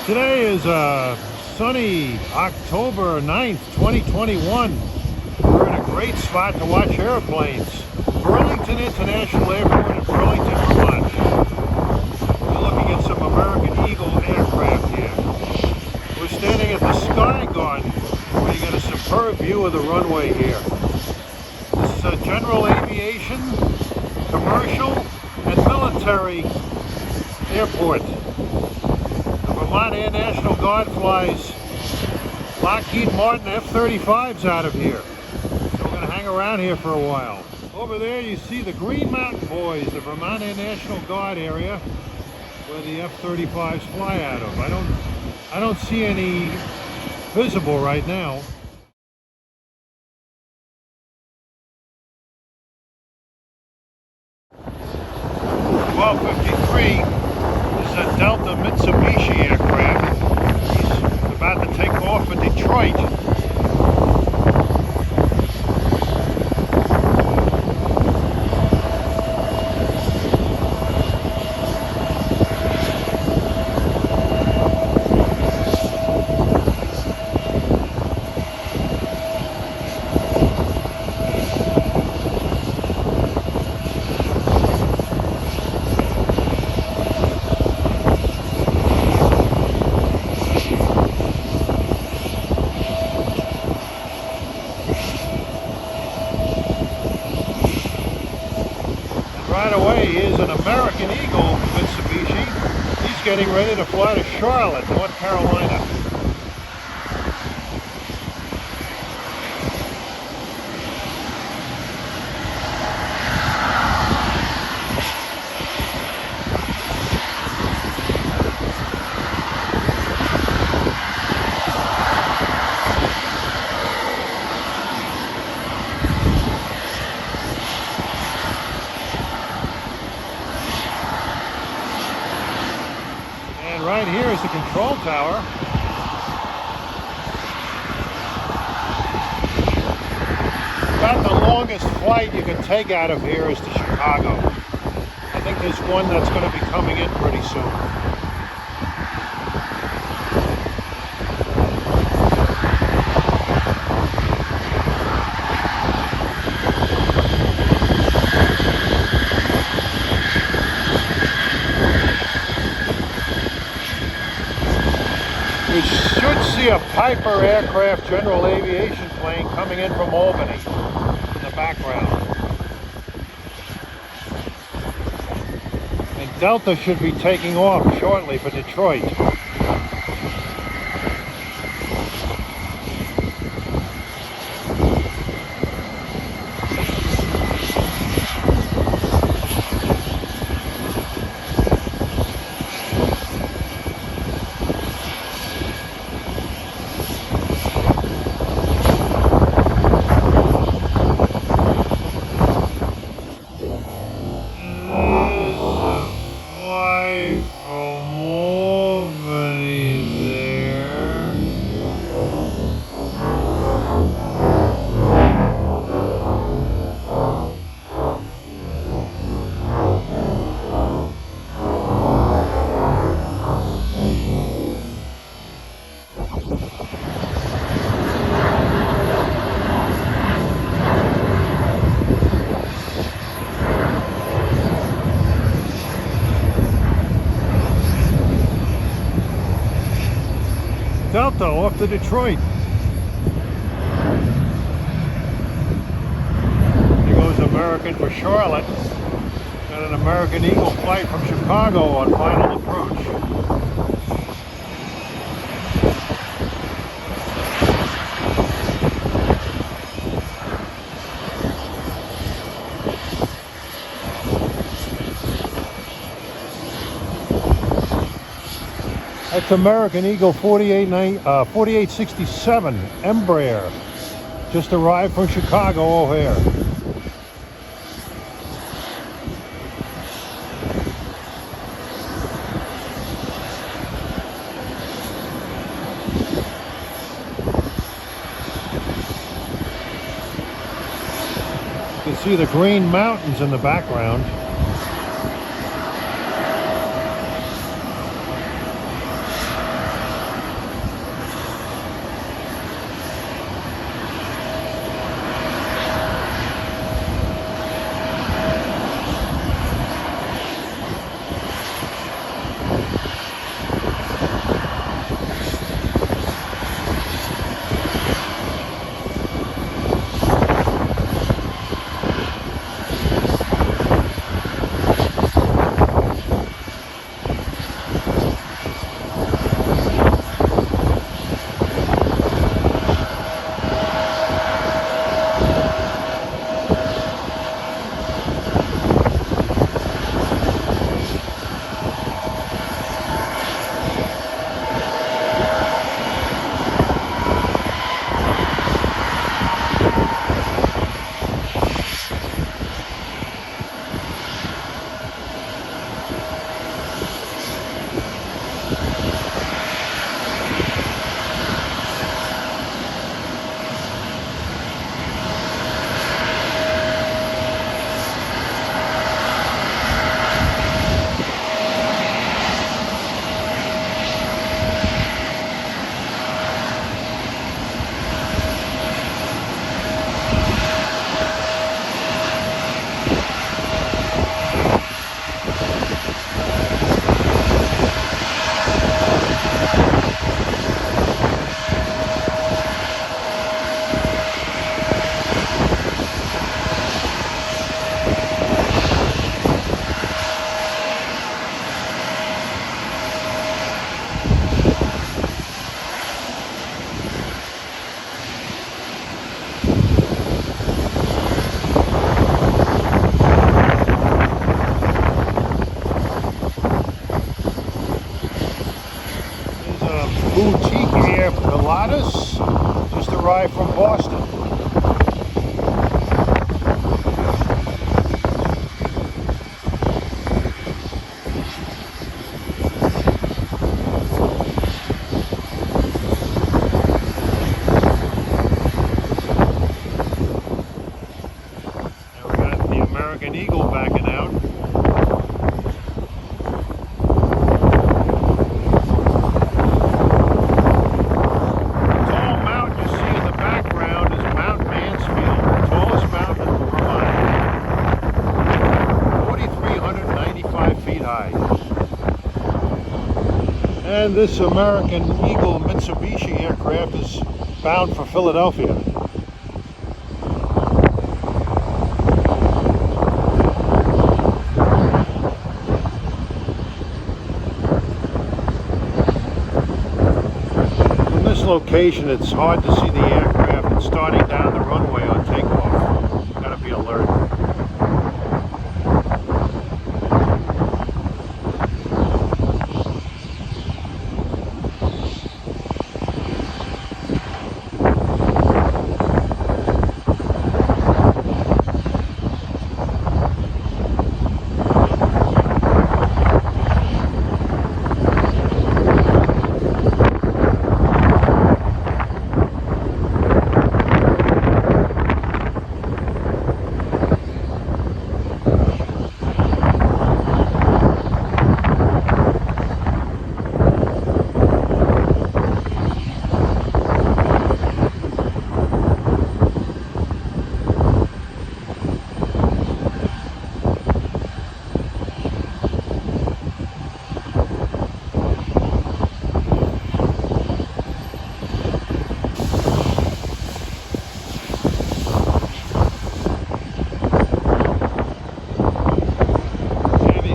Today is sunny October 9th, 2021. We're in a great spot to watch airplanes. Burlington International Airport in Burlington, Vermont. We're looking at some American Eagle aircraft here. We're standing at the Sky Garden where you get a superb view of the runway here. This is a general aviation, commercial, and military airport. Vermont Air National Guard flies Lockheed Martin F-35s out of here. So we're going to hang around here for a while. Over there you see the Green Mountain Boys, the Vermont Air National Guard area where the F-35s fly out of. I don't see any visible right now. Is a Delta Mitsubishi aircraft. He's about to take off for Detroit. Right away is an American Eagle Mitsubishi. He's getting ready to fly to Charlotte, North Carolina. Right here is the control tower. About the longest flight you can take out of here is to Chicago. I think there's one that's going to be coming in pretty soon. We should see a Piper aircraft general aviation plane coming in from Albany in the background. And Delta should be taking off shortly for Detroit. Delta off to Detroit. Here goes American for Charlotte. Got an American Eagle flight from Chicago on final approach. That's American Eagle 4867 Embraer. Just arrived from Chicago O'Hare. You can see the Green Mountains in the background. Boutique Air Pilatus just arrived from Boston. And we got the American Eagle backing out. And this American Eagle Mitsubishi aircraft is bound for Philadelphia. From this location, it's hard to see the aircraft. It's starting down the runway on takeoff. Gotta be alert.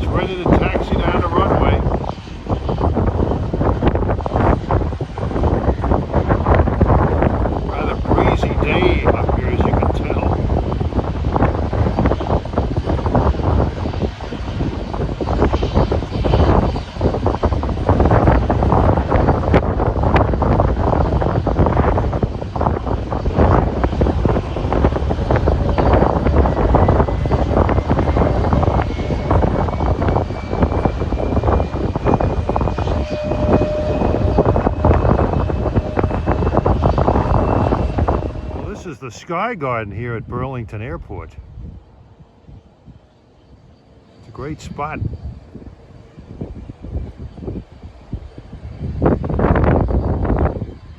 Ready to taxi down the runway. Rather breezy day up here, as you can tell. This is the Sky Garden here at Burlington Airport. It's a great spot.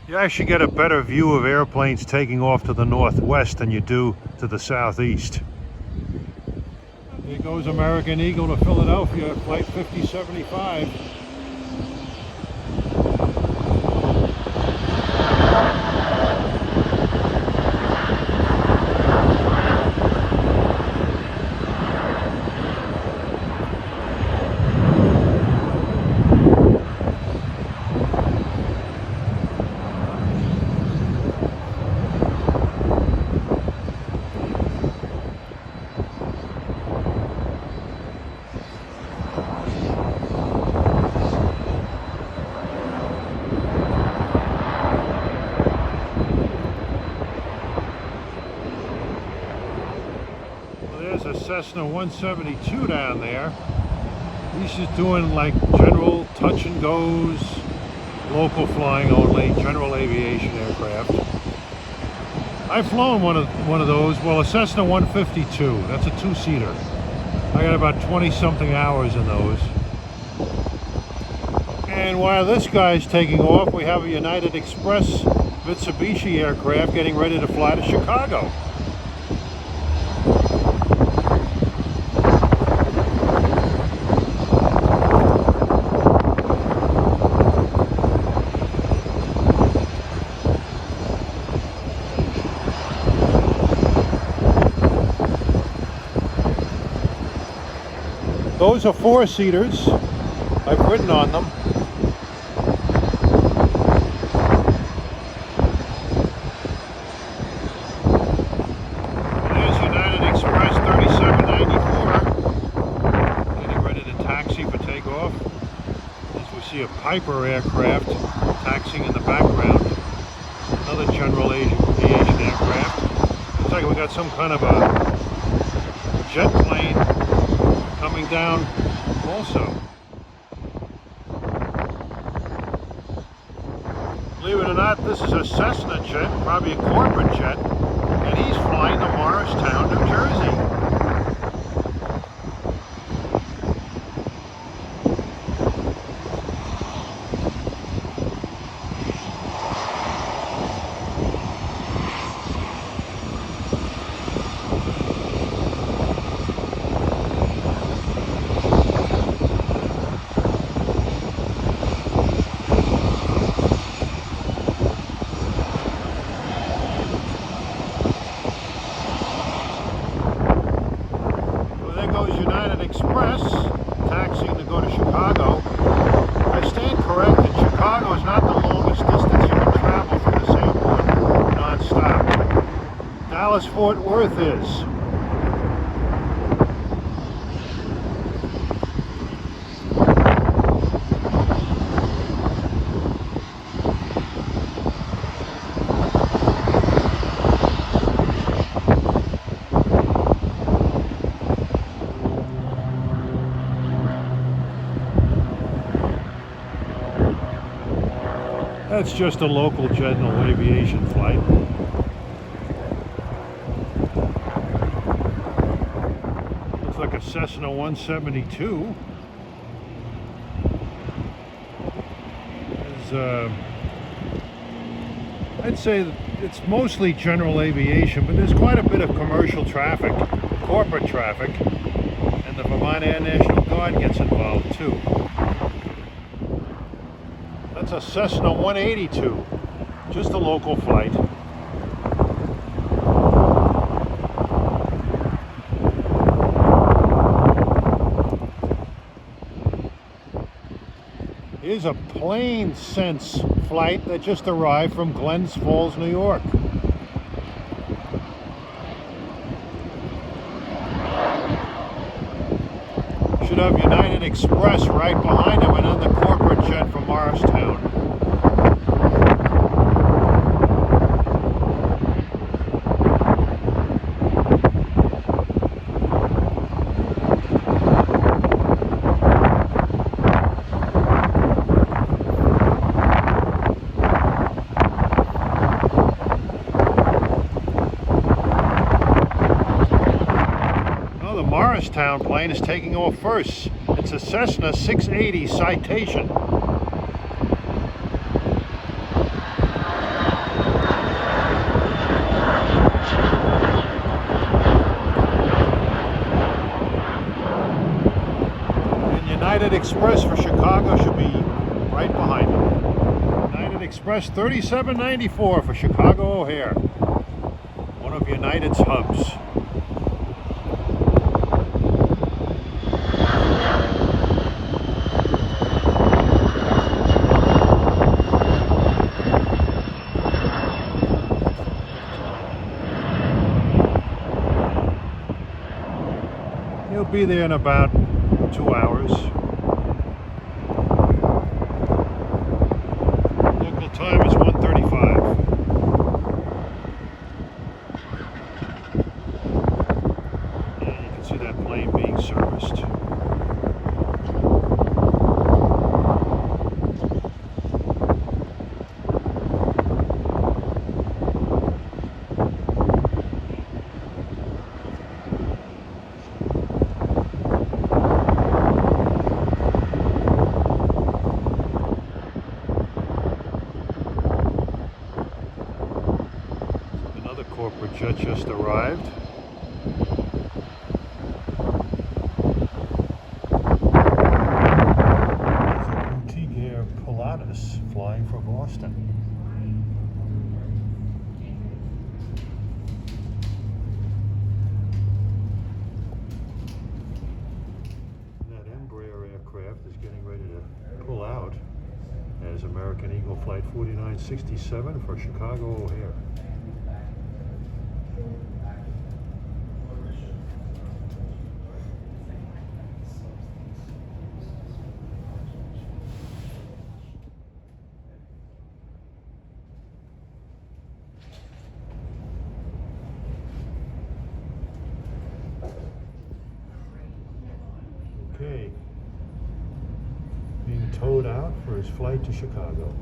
You actually get a better view of airplanes taking off to the northwest than you do to the southeast. Here goes American Eagle to Philadelphia, flight 5075. There's a Cessna 172 down there. He's just doing like general touch and goes, local flying only, general aviation aircraft. I've flown one of those. Well, a Cessna 152. That's a two-seater. I got about 20-something hours in those. And while this guy's taking off, we have a United Express Mitsubishi aircraft getting ready to fly to Chicago. Those are four-seaters. I've ridden on them. And there's United Express 3794 getting ready to taxi for takeoff. As we see a Piper aircraft taxiing in the background. Another general aviation aircraft. Looks like we got some kind of a jet plane coming down also. Believe it or not, this is a Cessna jet, probably a corporate jet, and he's flying to Morristown, New Jersey. United Express taxiing to go to Chicago. I stand corrected. Chicago is not the longest distance you can travel from the same one non-stop. Dallas-Fort Worth is. That's just a local general aviation flight. Looks like a Cessna 172. I'd say it's mostly general aviation, but there's quite a bit of commercial traffic, corporate traffic, and the Vermont Air National Guard gets involved too. That's a Cessna 182, just a local flight. Here's a Plane Sense flight that just arrived from Glens Falls, New York. Should have United Express right behind him, and then the corporate jet from Morristown. The Morristown plane is taking off first. It's a Cessna 680 Citation. And United Express for Chicago should be right behind them. United Express 3794 for Chicago O'Hare, one of United's hubs. He'll be there in about 2 hours. Local time is 1:35. Yeah, you can see that plane being serviced. Corporate jet just arrived. There's a boutique air Pilatus flying for Boston. That Embraer aircraft is getting ready to pull out as American Eagle Flight 4967 for Chicago O'Hare. towed out for his flight to Chicago.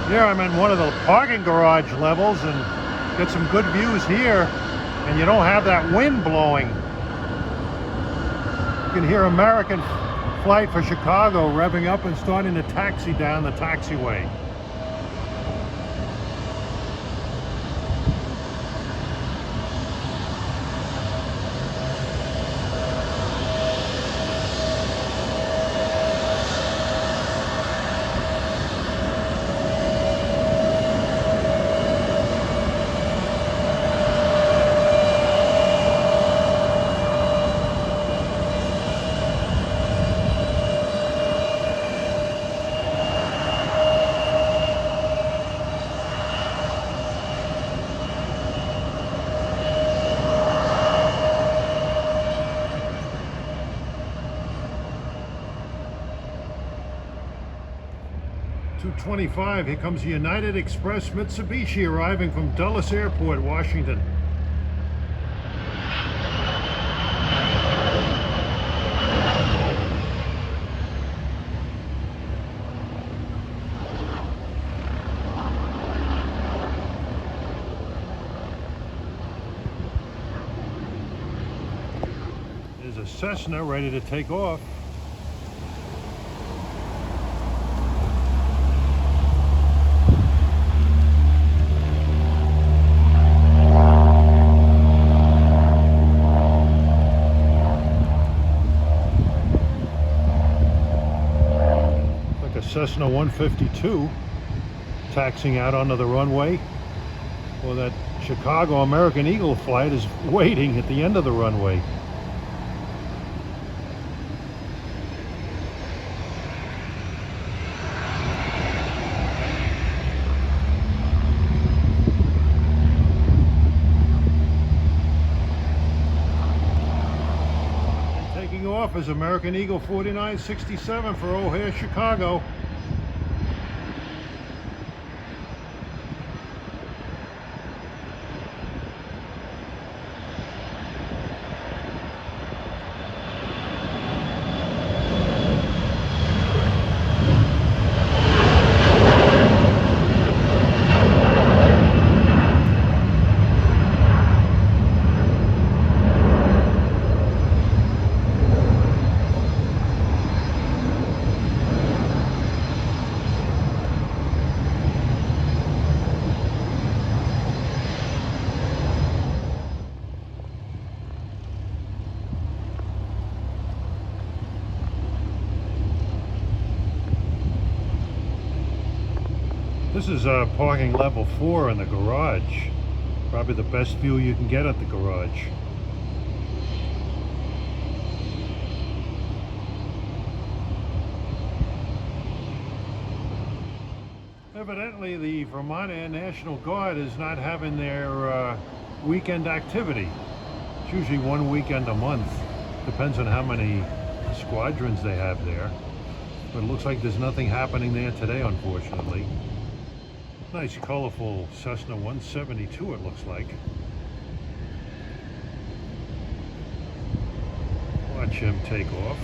Here I'm in one of the parking garage levels and get some good views here, and you don't have that wind blowing. You can hear American flight for Chicago revving up and starting to taxi down the taxiway. .25, here comes the United Express Mitsubishi arriving from Dulles Airport, Washington. There's a Cessna ready to take off. Cessna 152 taxiing out onto the runway. Well, that Chicago American Eagle flight is waiting at the end of the runway. And taking off is American Eagle 4967 for O'Hare, Chicago. This is parking level 4 in the garage. Probably the best view you can get at the garage. Evidently the Vermont Air National Guard is not having their weekend activity. It's usually one weekend a month. Depends on how many squadrons they have there. But it looks like there's nothing happening there today, unfortunately. Nice colorful Cessna 172 it looks like. Watch him take off.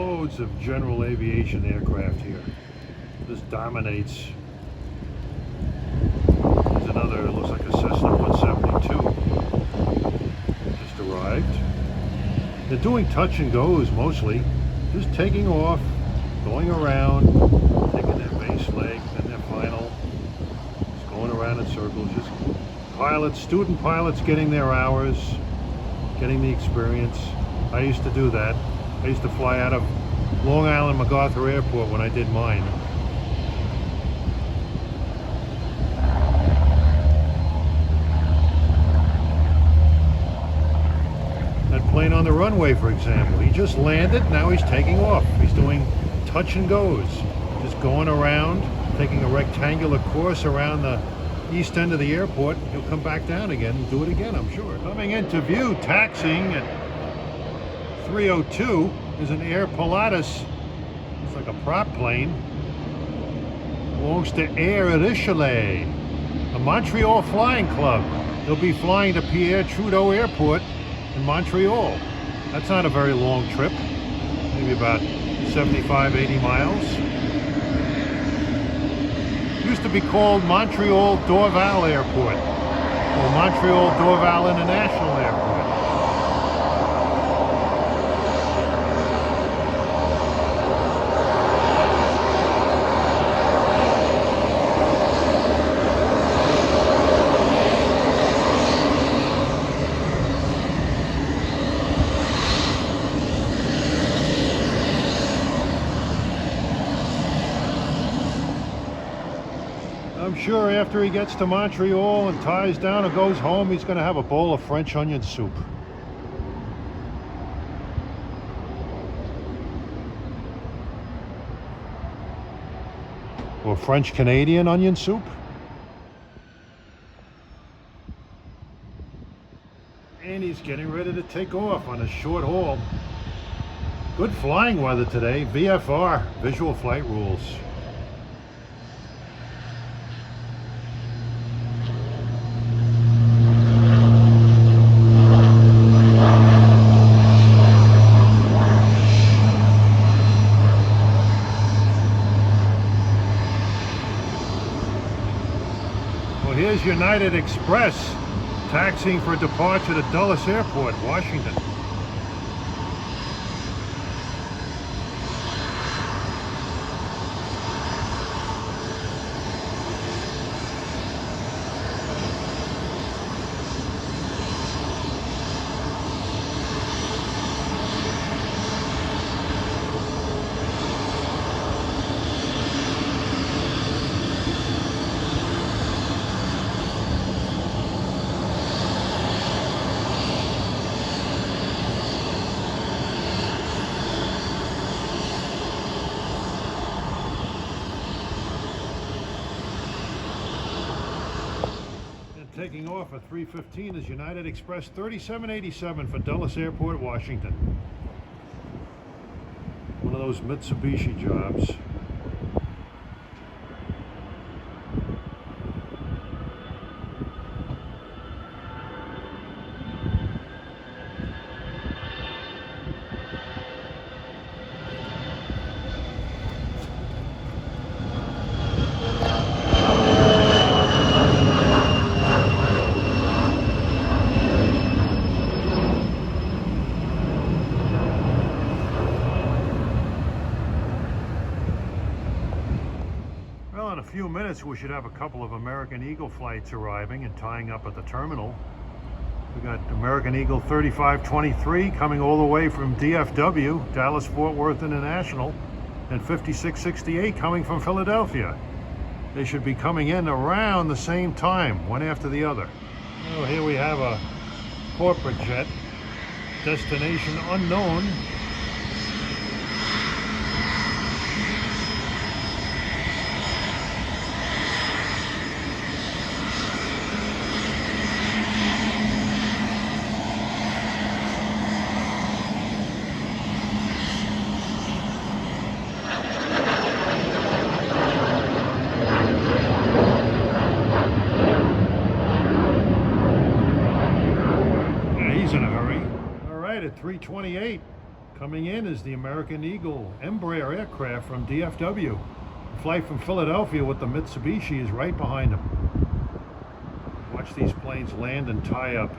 loads of general aviation aircraft here. This dominates. There's another, looks like a Cessna 172. Just arrived. They're doing touch and goes mostly. Just taking off, going around, taking their base leg and their final. Just going around in circles. Just pilots, student pilots getting their hours, getting the experience. I used to do that. I used to fly out of Long Island MacArthur Airport when I did mine. That plane on the runway, for example, he just landed, now he's taking off. He's doing touch and goes, just going around, taking a rectangular course around the east end of the airport. He'll come back down again and do it again, I'm sure. Coming into view, taxiing at 302 is an Air Pilatus. It's like a prop plane. Belongs to Air Richelieu, a Montreal flying club. They'll be flying to Pierre Trudeau Airport in Montreal. That's not a very long trip, maybe about 75, 80 miles. Used to be called Montreal Dorval Airport, or Montreal Dorval International Airport. I'm sure after he gets to Montreal and ties down and goes home, he's going to have a bowl of French onion soup. Or French Canadian onion soup. And he's getting ready to take off on a short haul. Good flying weather today. VFR, visual flight rules. Well, here's United Express taxiing for departure to Dulles Airport, Washington. Taking off at 3:15 is United Express 3787 for Dulles Airport, Washington. One of those Mitsubishi jobs. Well, in a few minutes we should have a couple of American Eagle flights arriving and tying up at the terminal. We got American Eagle 3523 coming all the way from DFW, Dallas Fort Worth International, and 5668 coming from Philadelphia. They should be coming in around the same time, one after the other. Well, here we have a corporate jet, destination unknown. In a hurry. All right, at 3:28, Coming in is the American Eagle Embraer aircraft from DFW. The flight from Philadelphia with the Mitsubishi is right behind them. Watch these planes land and tie up.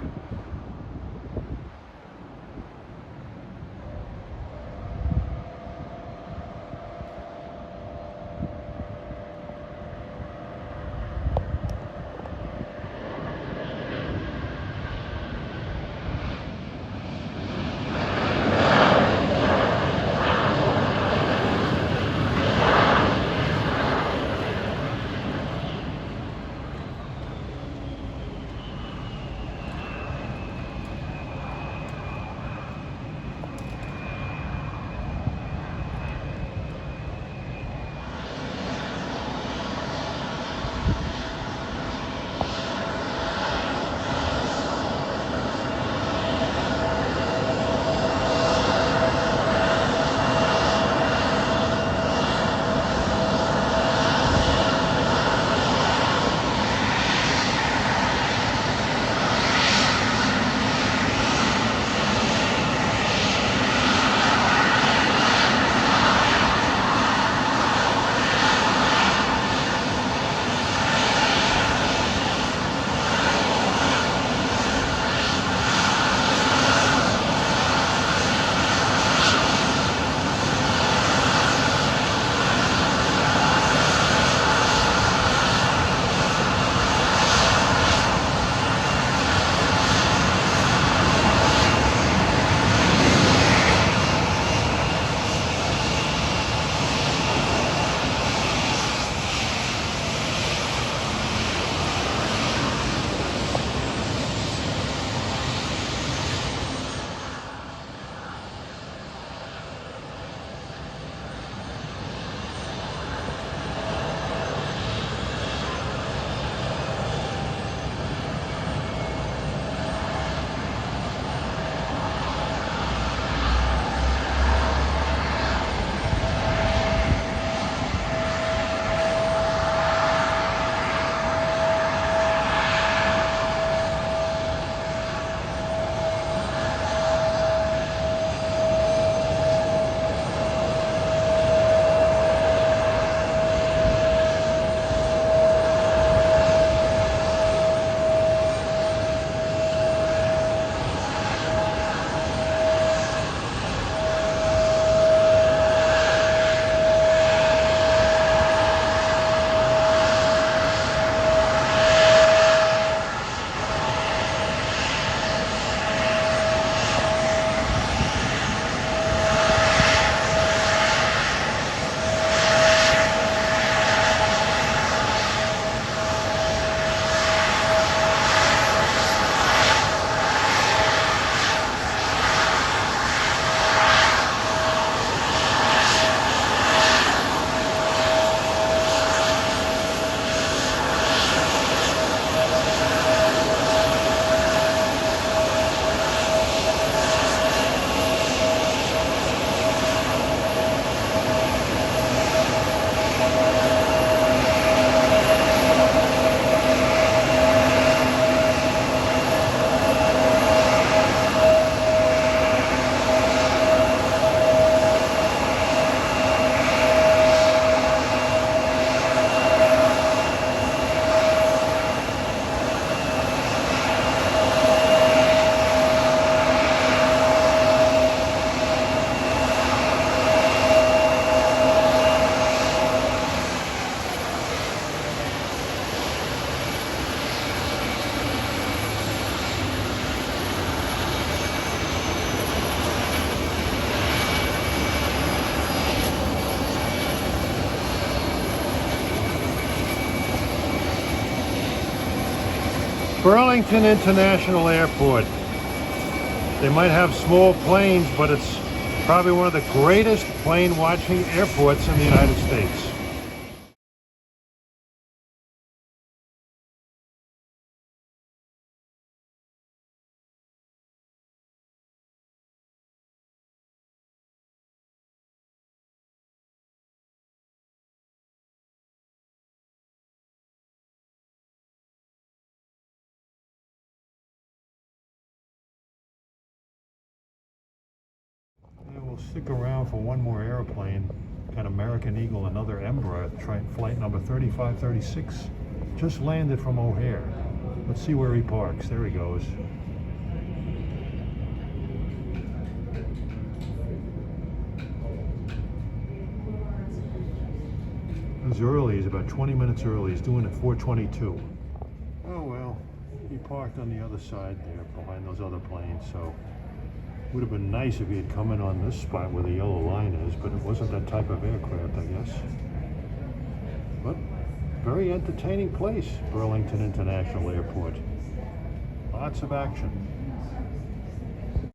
Burlington International Airport. They might have small planes, but it's probably one of the greatest plane watching airports in the United States. And we'll Stick around for one more airplane. Got American Eagle, another Embraer, flight number 3536. Just landed from O'Hare. Let's see where he parks. There he goes. He's early. He's about 20 minutes early. He's doing it 4:22. Oh well, he parked on the other side there behind those other planes, so would have been nice if he had come in on this spot where the yellow line is, but it wasn't that type of aircraft, I guess. But very entertaining place, Burlington International Airport. Lots of action.